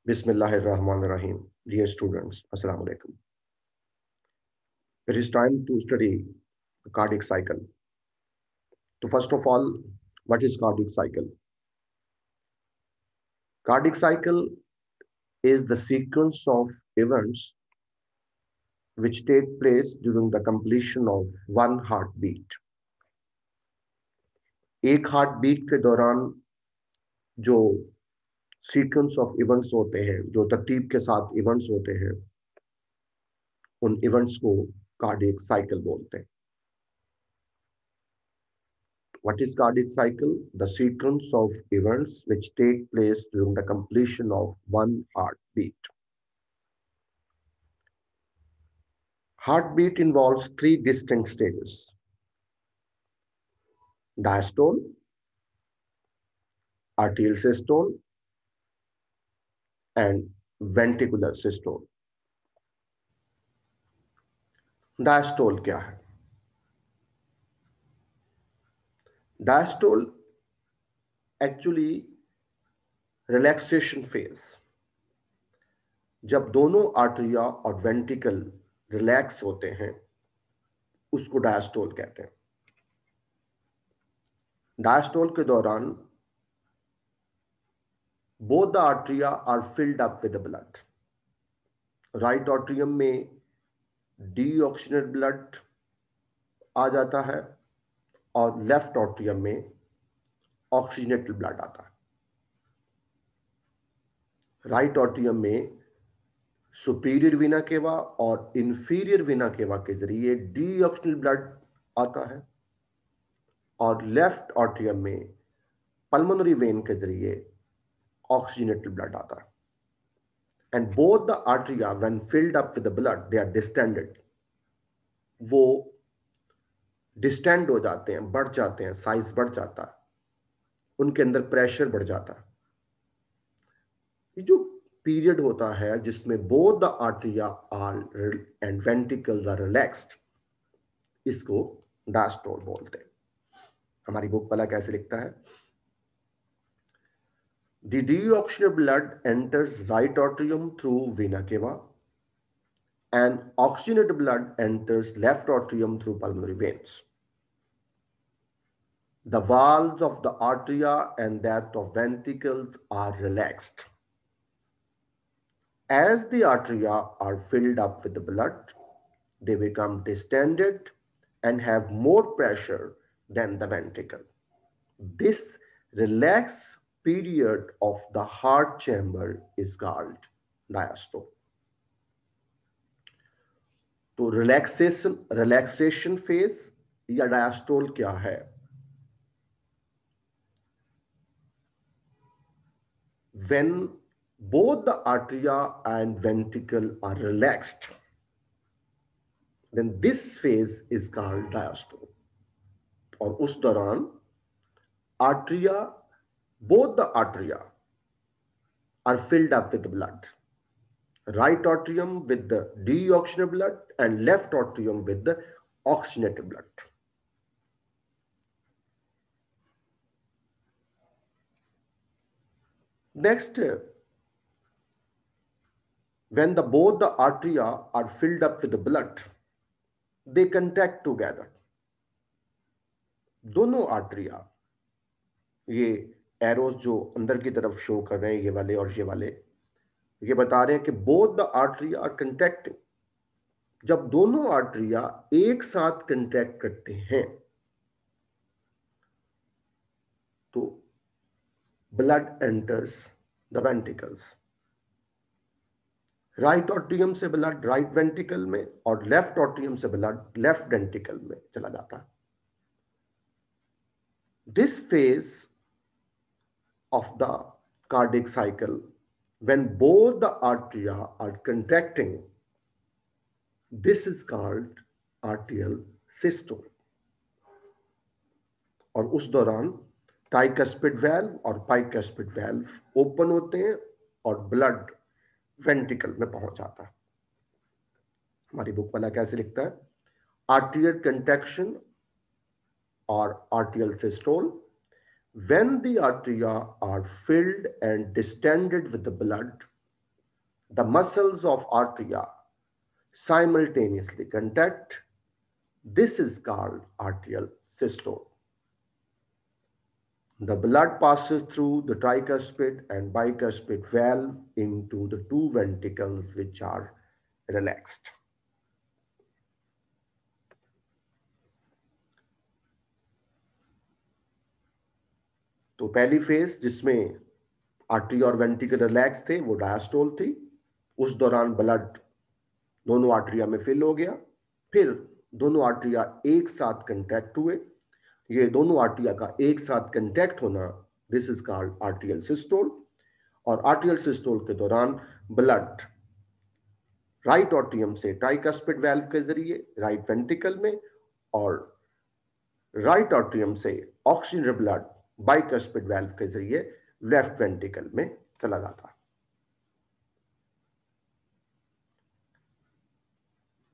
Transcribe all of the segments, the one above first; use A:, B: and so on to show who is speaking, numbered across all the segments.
A: Bismillahirrahmanirrahim. Dear students, Assalamu alaikum. It is time to study the cardiac cycle. So first of all, what is cardiac cycle? Cardiac cycle is the sequence of events which take place during the completion of one heartbeat. एक heart beat के दौरान जो sequence of events होते हैं, जो तरतीब के साथ इवेंट्स होते हैं, उन इवेंट्स को कार्डियक साइकिल बोलते हैं. What is cardiac cycle? The sequence of events which take place during the completion of one heartbeat. Heartbeat involves three distinct stages: diastole, arterial systole, and ventricular systole. Diastole क्या है? Diastole actually relaxation phase. जब दोनों आर्टरिया और ventricle relax होते हैं, उसको diastole कहते हैं. डायस्टोल के दौरान both the arteria are filled up with the blood. Right atrium में deoxygenated blood आ जाता है और लेफ्ट atrium में oxygenated blood आता है. राइट atrium में सुपीरियर वीना केवा और इंफीरियर वीना केवा के जरिए डीऑक्सीजनेटेड ब्लड आता है और लेफ्ट atrium में पल्मोनरी वेन के जरिए oxygenated blood आता है. And both the arteria, when filled up with the blood, they are distended. वो डिस्टेंड हो जाते हैं, बढ़ जाते हैं, साइज बढ़ जाता है, उनके अंदर प्रेशर बढ़ जाता है. ये जो पीरियड होता है जिसमें both the atria are and ventricles are relaxed, इसको डायस्टोल बोलते हैं. हमारी बुक वाला कैसे लिखता है? The deoxygenated blood enters right atrium through vena cava and oxygenated blood enters left atrium through pulmonary veins. The valves of the arteria and that of ventricles are relaxed. As the arteria are filled up with the blood, they become distended and have more pressure than the ventricle. This relaxed period of the heart chamber is called diastole. तो relaxation phase या diastole क्या है? When both the arteria and ventricle are relaxed, then this phase is called diastole. और उस दौरान arteria, both the arteria are filled up with blood. Right atrium with the deoxygenated blood and left atrium with the oxygenated blood. Next, when both the arteria are filled up with the blood, they contract together. दोनों आर्टरिया, ये arrows जो अंदर की तरफ show कर रहे हैं, ये वाले और ये वाले, ये बता रहे हैं कि both the atria are contracting. जब दोनों आर्टरिया एक साथ कंट्रैक्ट करते हैं तो blood enters the ventricles. Right atrium से ब्लड राइट वेंट्रिकल में और लेफ्ट ऑट्रियम से ब्लड लेफ्ट वेंट्रिकल में चला जाता है. This phase of the cardiac cycle, when both the arteria are contracting, this is called arterial systole. और उस दौरान ट्राइकस्पिड वेल्व और बाइकस्पिड वेल्व ओपन होते हैं और ब्लड वेंट्रिकल में पहुंच जाता है. हमारी बुक वाला कैसे लिखता है? आर्टियल कंट्रैक्शन और arterial systole. When the arteria are filled and distended with the blood, the muscles of atria simultaneously contract. This is called arterial systole. The blood passes through the tricuspid and bicuspid valve into the two ventricles which are relaxed. तो पहली phase जिसमें artery और ventricle relax थे वो diastole थी। उस दौरान blood दोनों आर्टरिया में फिल हो गया, फिर दोनों आर्टरिया एक साथ कंट्रैक्ट हुए। ये दोनों आर्टरिया का एक साथ कंट्रैक्ट होना, this is called arterial systole. और आर्टरियल सिस्टोल के दौरान ब्लड राइट ऑट्रियम से ट्राइकस्पिड वाल्व के जरिए राइट वेंट्रिकल में और राइट ऑट्रियम से ऑक्सीजन ब्लड बाइकस्पिड वाल्व के जरिए लेफ्ट वेंट्रिकल में चला जाता है।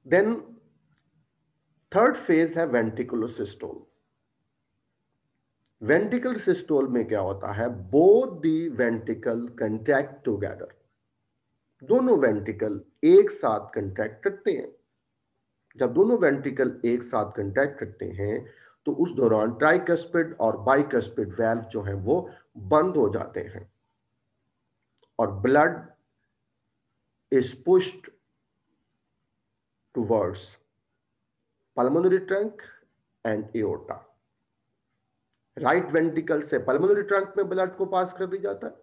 A: देन थर्ड फेज है वेंट्रिकुलर सिस्टोल। वेंट्रिकल सिस्टोल में क्या होता है, both the ventricle contract together. दोनों वेंट्रिकल एक साथ कंट्रैक्ट करते हैं। जब दोनों वेंट्रिकल एक साथ कंट्रैक्ट करते हैं तो उस दौरान ट्राइकस्पिड और बाइकस्पिड वाल्व जो हैं वो बंद हो जाते हैं और blood is pushed towards pulmonary trunk and aorta. Right ventricle से पल्मोनरी ट्रंक में ब्लड को पास कर दिया जाता है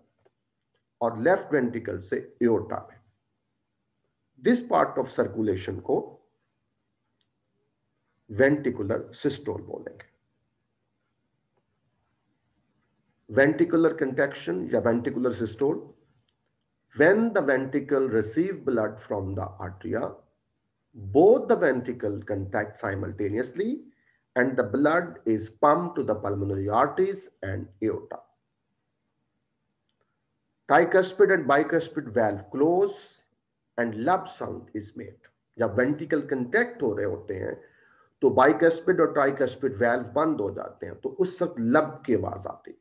A: और लेफ्ट वेंट्रिकल से एओर्टा में। दिस पार्ट ऑफ सर्कुलेशन को वेंट्रिकुलर सिस्टोल बोलेंगे। वेंट्रिकुलर कंट्रैक्शन या ventricular systole, when the ventricle receive blood from the atria, both the ventricle contract simultaneously and the blood is pumped to the pulmonary arteries and aorta. Tricuspid and bicuspid valve close and lub sound is made. जब ventricle contract हो रहे होते हैं तो bicuspid और tricuspid valve बंद हो जाते हैं, तो उस वक्त लब की आवाज आती।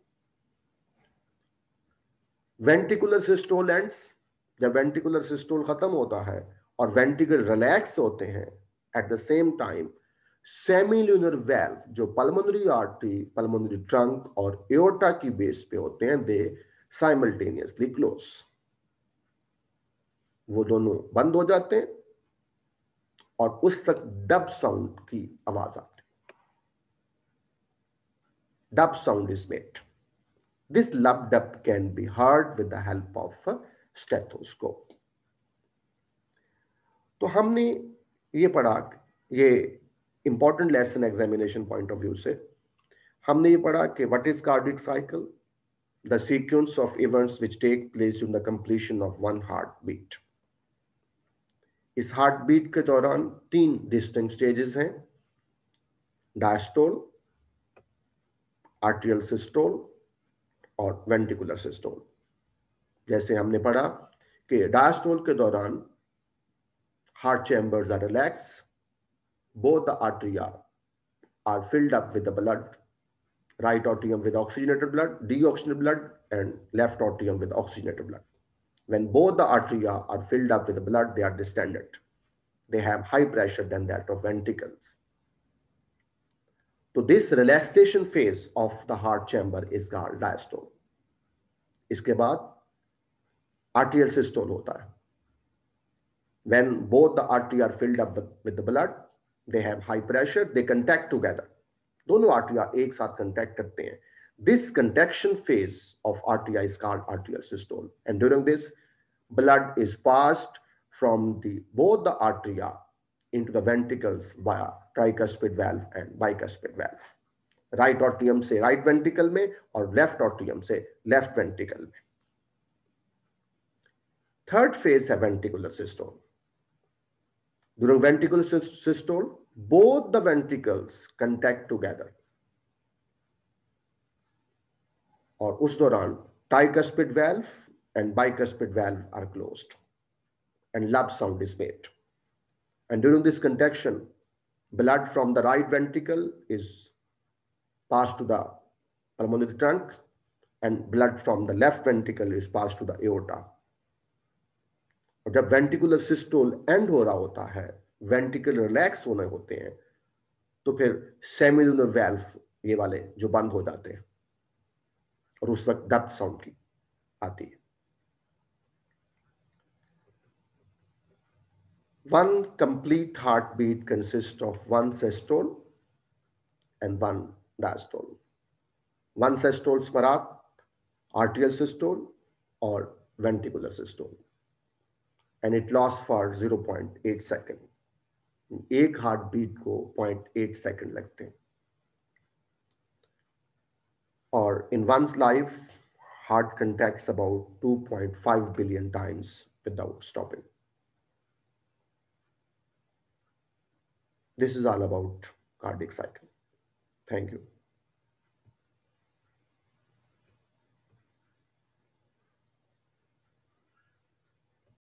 A: वेंट्रिकुलर सिस्टोल एंड्स, जब वेंट्रिकुलर सिस्टोल खत्म होता है और वेंट्रिकल रिलैक्स होते हैं, at the same time semilunar valve जो पल्मोनरी आर्टरी, पल्मोनरी ट्रंक और एओर्टा की बेस पे होते हैं, दे साइमल्टेनियसली क्लोज। वो दोनों बंद हो जाते हैं और उस तक डब साउंड की आवाज आती है। Dub sound is made. This lub dub can be heard with the help of a stethoscope. तो हमने ये पढ़ा, ये important lesson examination point of view से हमने ये पढ़ा कि what is cardiac cycle, the sequence of events which take place in the completion of one heart beat. इस हार्ट बीट के दौरान 3 डिस्टिंक्ट स्टेजेस हैं, डायस्टोल, आर्टरियल सिस्टोल और वेंट्रिकुलर सिस्टोल। जैसे हमने पढ़ा कि डायस्टोल के दौरान heart chambers are relax, both the atria are filled up with the blood, right atrium with oxygenated blood, deoxygenated blood, and left atrium with oxygenated blood. When both the arteria are filled up with the blood, they are distended. They have high pressure than that of ventricles. So this relaxation phase of the heart chamber is called diastole. इसके बाद arterial systole होता है। When both the arteries are filled up with the blood, they have high pressure, they contract together. दोनों arteries एक साथ contract करते हैं। This contraction phase of artery is called arterial systole, and during this, blood is passed from both the arteria into the ventricles via tricuspid valve and bicuspid valve. Right atrium से right ventricle में और left atrium से left ventricle में। Third phase है ventricular systole. During ventricular systole, both the ventricles contact together और उस दौरान tricuspid valve and bicuspid valve are closed and lub sound is made. And during this contraction, blood from the right ventricle is passed to the pulmonary trunk and blood from the left ventricle is passed to the aorta. और जब ventricular systole and हो रहा होता है, ventricular relax होने होते हैं, तो फिर सेमिलुनर वेल्व ये वाले जो बंद हो जाते हैं और उस वक्त डप्थ साउंड की आती है। One complete heartbeat consists of one systole and one diastole. One systole स्मरात, arterial systole or ventricular systole, and it lasts for 0.8 second. एक हार्ट बीट को 0.8 सेकेंड लगते हैं। और in one's life, heart contracts about 2.5 billion times without stopping. This is all about cardiac cycle. Thank you.